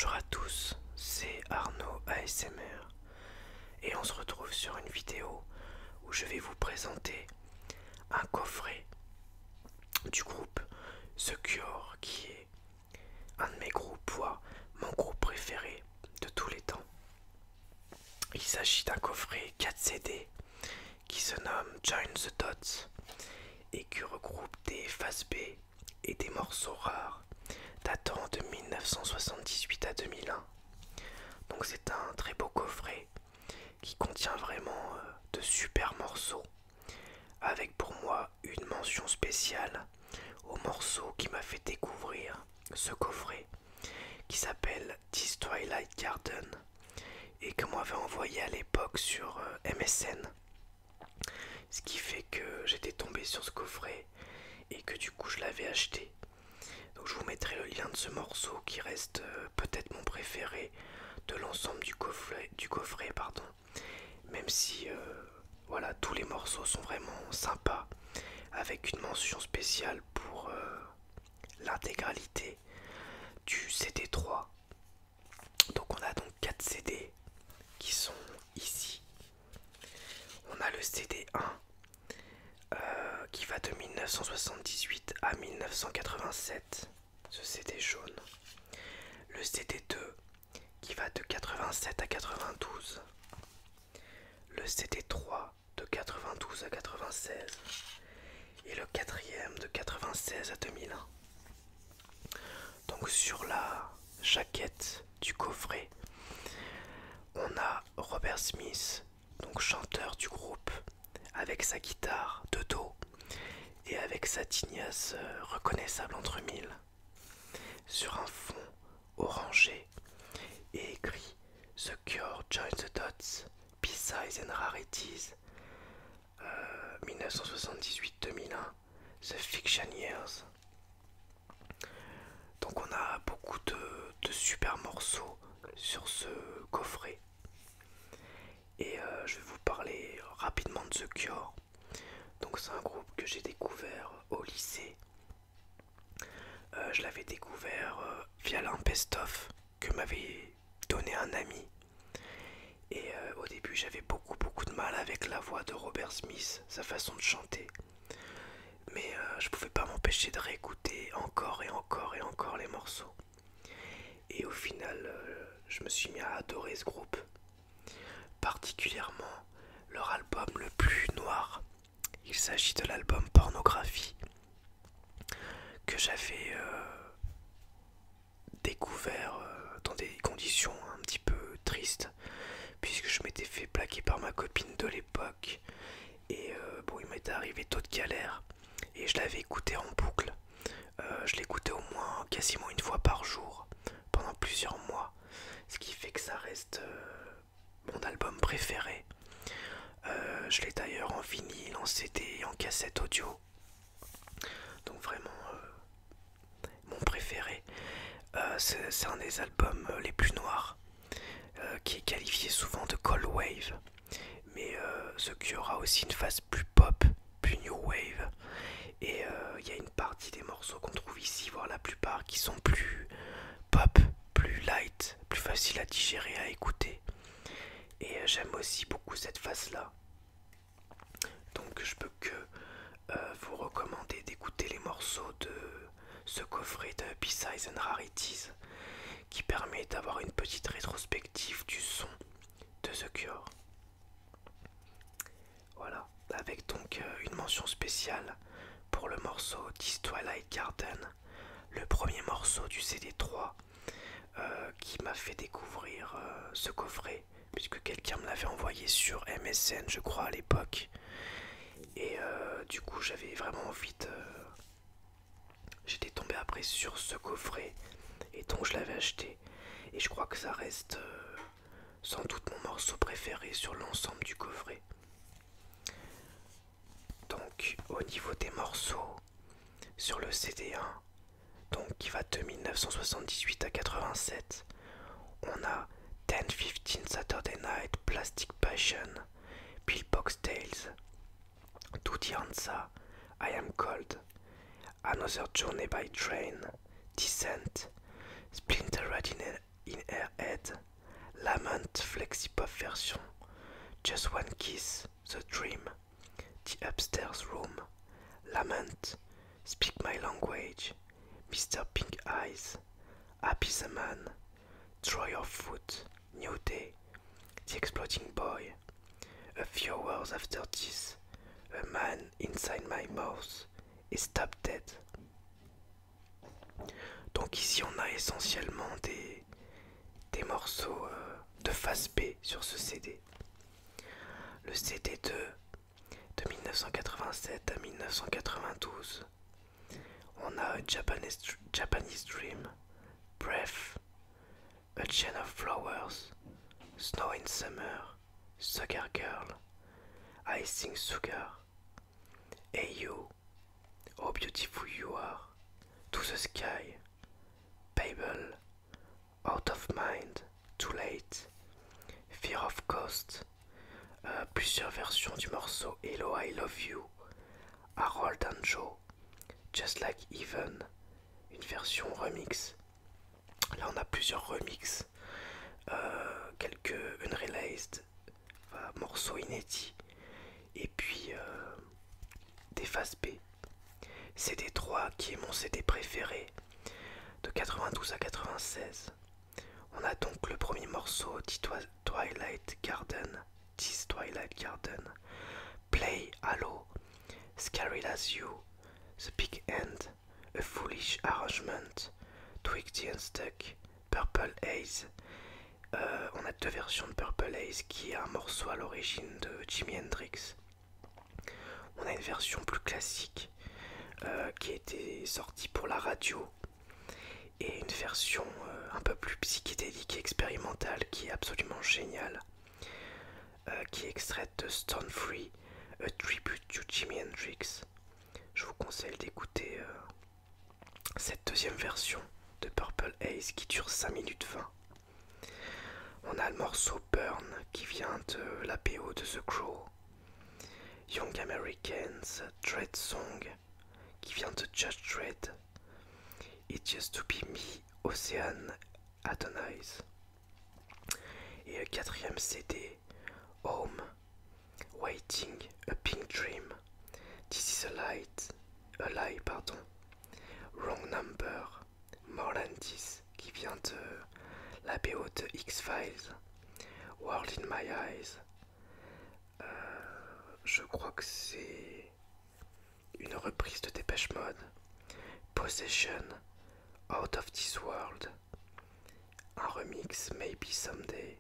Bonjour à tous, c'est Arnaud ASMR et on se retrouve sur une vidéo où je vais vous présenter un coffret du groupe The Cure qui est un de mes groupes, voire mon groupe préféré de tous les temps. Il s'agit d'un coffret 4 CD qui se nomme Join the Dots et qui regroupe des faces B et des morceaux rares datant de 1978 à 2001. Donc c'est un très beau coffret qui contient vraiment de super morceaux, avec pour moi une mention spéciale au morceau qui m'a fait découvrir ce coffret, qui s'appelle This Twilight Garden et que m'avait envoyé à l'époque sur MSN. Ce qui fait que j'étais tombé sur ce coffret et que du coup je l'avais acheté. Donc je vous mettrai le lien de ce morceau qui reste peut-être mon préféré de l'ensemble du coffret, pardon. Même si voilà, tous les morceaux sont vraiment sympas, avec une mention spéciale pour l'intégralité du CD3. Donc on a donc 4 CD qui sont ici. On a le CD1 qui va de 1978 à 1987, ce CD jaune. Le CD2 qui va de 87 à 92. Le CD3 de 92 à 96. Et le quatrième de 96 à 2001. Donc sur la jaquette du coffret, on a Robert Smith, donc chanteur du groupe, avec sa guitare de dos et avec sa tignasse reconnaissable entre mille, sur un fond orangé et écrit The Cure Join the Dots, B-Sides and Rarities, 1978-2001, The Fiction Years. Donc on a beaucoup de super morceaux sur ce coffret. Et je vais vous parler rapidement de The Cure. Donc c'est un groupe que j'ai découvert au lycée. Je l'avais découvert via un best-of que m'avait donné un ami. Et au début j'avais beaucoup de mal avec la voix de Robert Smith, sa façon de chanter. Mais je pouvais pas m'empêcher de réécouter encore et encore et encore les morceaux. Et au final je me suis mis à adorer ce groupe. Particulièrement leur album le plus noir. Il s'agit de l'album Pornographie que j'avais découvert dans des conditions un petit peu tristes, puisque je m'étais fait plaquer par ma copine de l'époque et bon, il m'était arrivé d'autres galères et je l'avais écouté en boucle. Je l'écoutais au moins quasiment une fois par jour pendant plusieurs mois, ce qui fait que ça reste mon album préféré. Je l'ai d'ailleurs en vinyle, en CD et en cassette audio, donc vraiment mon préféré. C'est un des albums les plus noirs, qui est qualifié souvent de Cold Wave, mais The Cure a aussi une phase plus pop, plus New Wave, et il y a une partie des morceaux qu'on trouve ici, voire la plupart, qui sont plus pop, plus light, plus facile à digérer, à écouter, et j'aime aussi beaucoup cette phase là. Donc je peux que vous recommander d'écouter les morceaux de ce coffret de B-Sides and Rarities qui permet d'avoir une petite rétrospective du son de The Cure. Voilà, avec donc une mention spéciale pour le morceau This Twilight Garden, le premier morceau du CD3 qui m'a fait découvrir ce coffret, puisque quelqu'un me l'avait envoyé sur MSN, je crois, à l'époque. Et du coup j'avais vraiment envie de... J'étais tombé après sur ce coffret et donc je l'avais acheté. Et je crois que ça reste sans doute mon morceau préféré sur l'ensemble du coffret. Donc au niveau des morceaux, sur le CD1, donc qui va de 1978 à 87, on a 10-15 Saturday Night, Plastic Passion, Pillbox Tales, Tutti Anza, I Am Cold, Another Journey by Train, Descent, Splinter Red in Kiss, The Dream, The Upstairs Room, Lament, Speak My Language, Mr. Pink Eyes, Happy the Man, Throw Your Foot, New Day, The Exploding Boy, A Few Hours After This, A Man Inside My Mouth et Stop Dead. Donc ici on a essentiellement des morceaux de face B sur ce CD. Le CD de 1987 à 1992, on a Japanese Dream, Breath, A Chain of Flowers, Snow in Summer, Sugar Girl, I Sing Sugar, Hey You, Oh Beautiful You Are, To the Sky, Babel, Out of Mind, Too Late, Fear of Ghost, plusieurs versions du morceau Hello I Love You, Harold and Joe, Just Like Even, une version remix. Là on a plusieurs remixes, quelques unreleased, morceaux inédits, et puis des phases B. CD3 qui est mon CD préféré de 92 à 96. On a donc le premier morceau, This Twilight Garden, Play Halo, Scary as You, The Big End, A Foolish Arrangement, Twigged and Stuck, Purple Haze. On a deux versions de Purple Haze qui est un morceau à l'origine de Jimi Hendrix. On a une version plus classique qui était sortie pour la radio et une version un peu plus psychédélique et expérimentale qui est absolument géniale, qui est extraite de Stone Free, A Tribute to Jimi Hendrix. Je vous conseille d'écouter cette deuxième version de Purple Haze qui dure 5 minutes 20. On a le morceau Burn qui vient de la BO de The Crow, Young Americans, Dread Song qui vient de Judge Dredd, It Used to Be Me, Ocean Adonais. Et le quatrième CD, Home, Waiting, A Pink Dream, This Is a Lie, Wrong Number, More Than This qui vient de la BO de X-Files, World in My Eyes. Je crois que c'est une reprise de Depeche Mode, Possession, Out of This World, un remix Maybe Someday,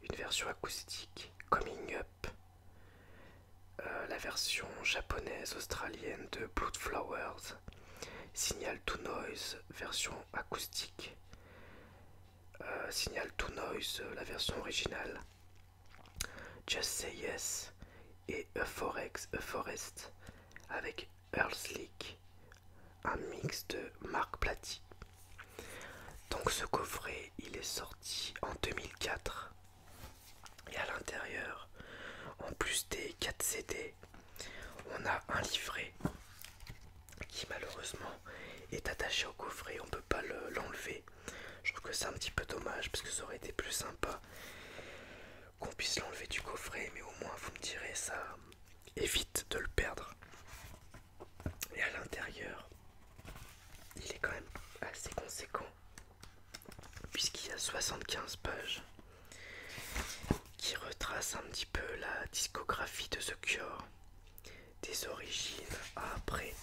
une version acoustique Coming Up, la version japonaise australienne de Blood Flowers, Signal to Noise, version acoustique, Signal to Noise, la version originale, Just Say Yes et A Forest avec Earl Slick, un mix de Mark Platy. Donc ce coffret il est sorti en 2004 et à l'intérieur, en plus des 4 CD, on a un livret qui malheureusement est attaché au coffret, on peut pas l'enlever. Je trouve que c'est un petit peu dommage parce que ça aurait été plus sympa qu'on puisse l'enlever du coffret, mais au moins vous me direz, ça évite de le perdre. Et à l'intérieur, il est quand même assez conséquent puisqu'il y a 75 pages qui retracent un petit peu la discographie de The Cure, des origines à après.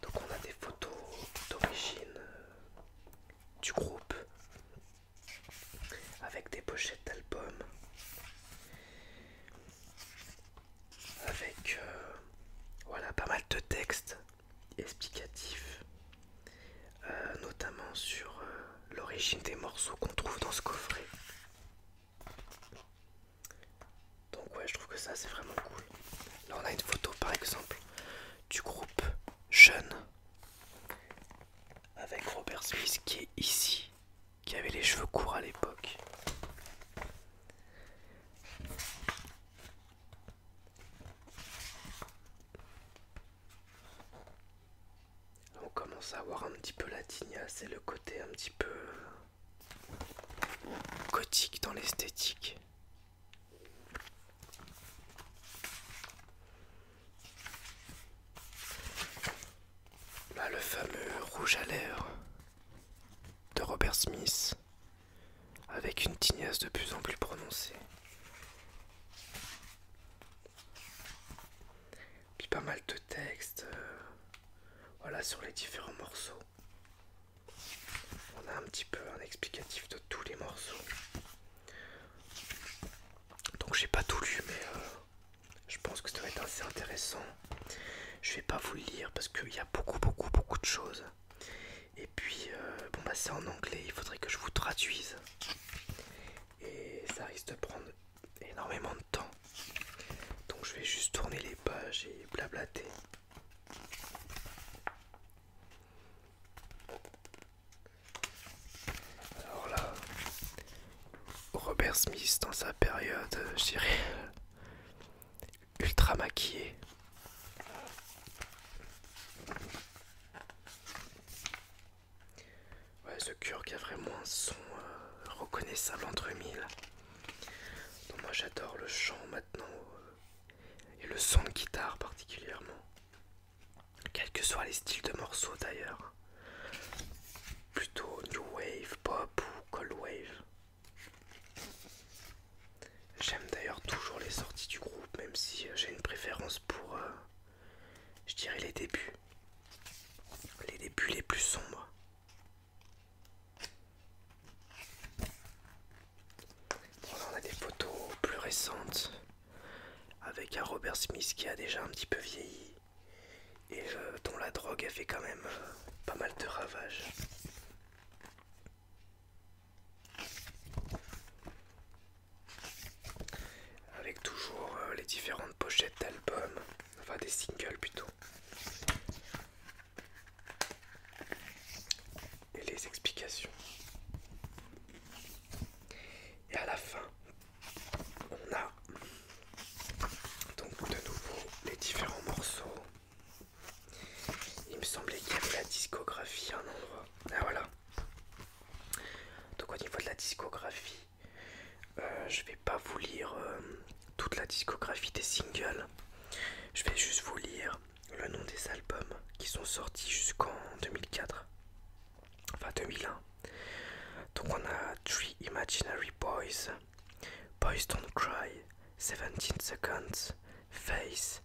Donc on a des photos d'origine du groupe avec des pochettes d'albums, avec voilà, pas mal de textes explicatifs, notamment sur l'origine des morceaux qu'on trouve dans ce coffret. Donc ouais, je trouve que ça c'est vraiment cool. Là on a une photo par exemple du groupe jeune avec Robert Smith qui est ici, qui avait les cheveux courts à l'époque. On commence à avoir un petit peu la tignasse et le côté un petit peu gothique dans l'esthétique. Robert Smith avec une tignasse de plus en plus prononcée. Puis pas mal de textes voilà, sur les différents morceaux. On a un petit peu un explicatif de tous les morceaux. Donc j'ai pas tout lu, mais je pense que ça va être assez intéressant. Je vais pas vous le lire parce qu'il y a beaucoup de choses. Et puis bon bah c'est en anglais, il faudrait que je vous traduise. Et ça risque de prendre énormément de temps. Donc je vais juste tourner les pages et blablater. Alors là, Robert Smith dans sa période, je dirais, ultra maquillé. Ouais, The Cure qui a vraiment un son reconnaissable entre mille. Donc moi j'adore le chant maintenant et le son de guitare particulièrement. Quels que soient les styles de morceaux d'ailleurs. Plutôt new wave, pop ou cold wave. J'aime d'ailleurs toujours les sorties du groupe, même si j'ai une préférence pour, je dirais, les débuts. Les débuts les plus sombres. Bon, là on a des photos plus récentes avec un Robert Smith qui a déjà un petit peu vieilli et dont la drogue a fait quand même pas mal de ravages. Avec toujours les différentes pochettes d'albums, enfin des singles plutôt. Et les explications. Et à la fin, on a donc de nouveau les différents morceaux. Il me semblait qu'il y avait la discographie à un endroit. Ah voilà. Donc au niveau de la discographie, je vais pas vous lire toute la discographie des singles. Je vais juste vous lire le nom des albums qui sont sortis jusqu'en 2004. Enfin 2001. Donc on a Three Imaginary Boys, Boys Don't Cry, 17 Seconds, Face,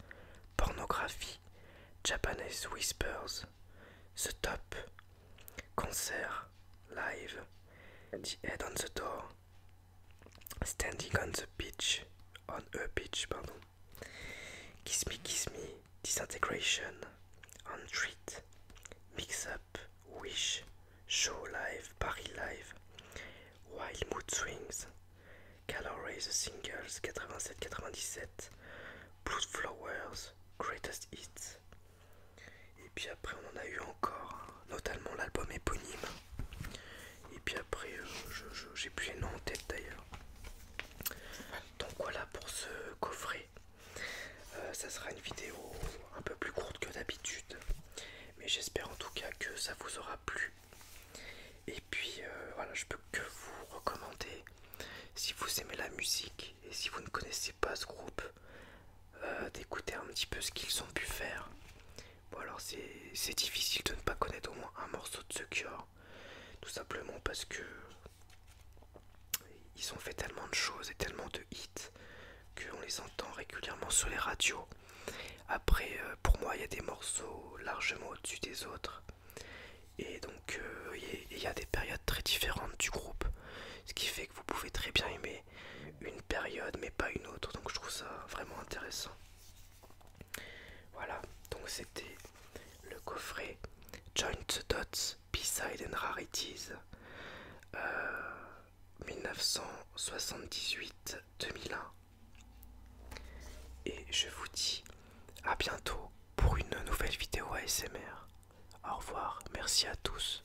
Pornography, Japanese Whispers, The Top, Concert, Live, The Head on the Door, Standing on the Beach, on a Beach, pardon, Kiss Me, Disintegration, On Treat, Mix Up, Wish, Show Live, Paris Live, Wild Mood Swings, Calorie The Singles 87-97, Blood Flowers, Greatest Hits. Et puis après on en a eu encore, hein, notamment l'album éponyme. Et puis après j'ai plus les noms en tête d'ailleurs. Donc voilà pour ce coffret. Ça sera une vidéo un peu plus courte que d'habitude, mais j'espère en tout cas que ça vous aura plu. Et puis voilà, je peux que vous recommander, si vous aimez la musique et si vous ne connaissez pas ce groupe, d'écouter un petit peu ce qu'ils ont pu faire. Bon alors c'est difficile de ne pas connaître au moins un morceau de The Cure, tout simplement parce que ils ont fait tellement de choses et tellement de hits qu'on les entend régulièrement sur les radios. Après pour moi il y a des morceaux largement au-dessus des autres. Et donc il y a des périodes très différentes du groupe. Ce qui fait que vous pouvez très bien aimer une période mais pas une autre. Donc je trouve ça vraiment intéressant. Voilà, donc c'était le coffret Join the Dots, B-Side and Rarities 1978-2001. Et je vous dis à bientôt pour une nouvelle vidéo ASMR. Au revoir, merci à tous.